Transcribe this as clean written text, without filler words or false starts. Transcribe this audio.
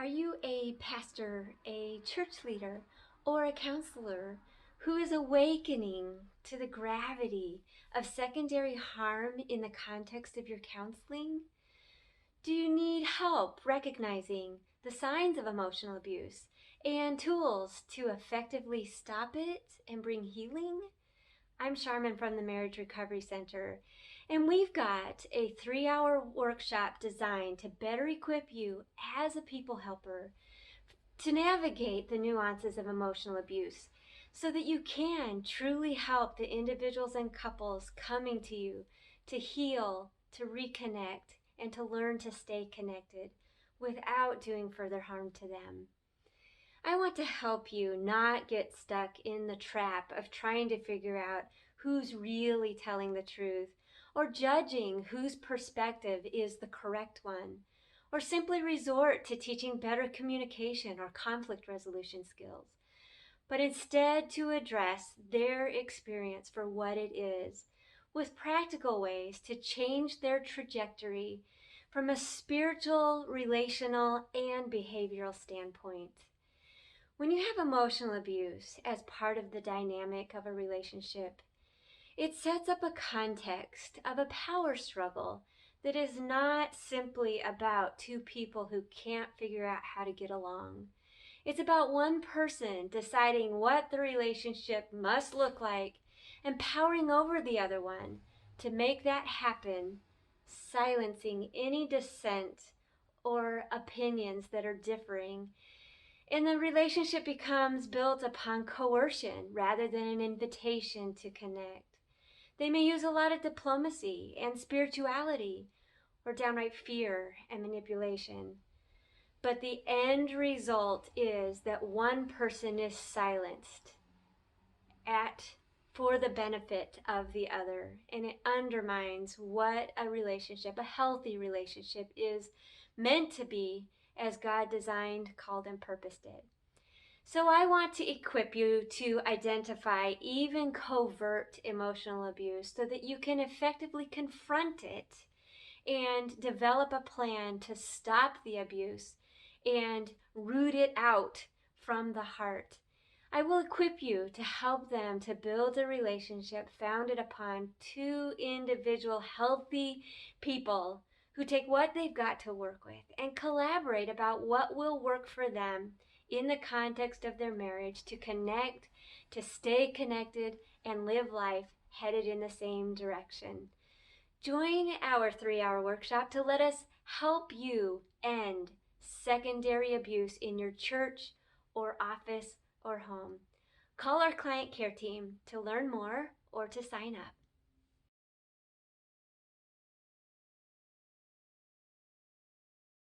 Are you a pastor, a church leader, or a counselor who is awakening to the gravity of secondary harm in the context of your counseling? Do you need help recognizing the signs of emotional abuse and tools to effectively stop it and bring healing? I'm Charmin from the Marriage Recovery Center, and we've got a 3-hour workshop designed to better equip you as a people helper to navigate the nuances of emotional abuse so that you can truly help the individuals and couples coming to you to heal, to reconnect, and to learn to stay connected without doing further harm to them. I want to help you not get stuck in the trap of trying to figure out who's really telling the truth, or judging whose perspective is the correct one, or simply resort to teaching better communication or conflict resolution skills, but instead to address their experience for what it is, with practical ways to change their trajectory from a spiritual, relational, and behavioral standpoint. When you have emotional abuse as part of the dynamic of a relationship, it sets up a context of a power struggle that is not simply about two people who can't figure out how to get along. It's about one person deciding what the relationship must look like and powering over the other one to make that happen, silencing any dissent or opinions that are differing. And the relationship becomes built upon coercion rather than an invitation to connect. They may use a lot of diplomacy and spirituality or downright fear and manipulation. But the end result is that one person is silenced for the benefit of the other, and it undermines what a relationship, a healthy relationship, is meant to be as God designed, called, and purposed it. So I want to equip you to identify even covert emotional abuse so that you can effectively confront it and develop a plan to stop the abuse and root it out from the heart. I will equip you to help them to build a relationship founded upon two individual healthy people who take what they've got to work with and collaborate about what will work for them in the context of their marriage to connect, to stay connected, and live life headed in the same direction. Join our 3-hour workshop to let us help you end secondary abuse in your church or office or home. Call our client care team to learn more or to sign up.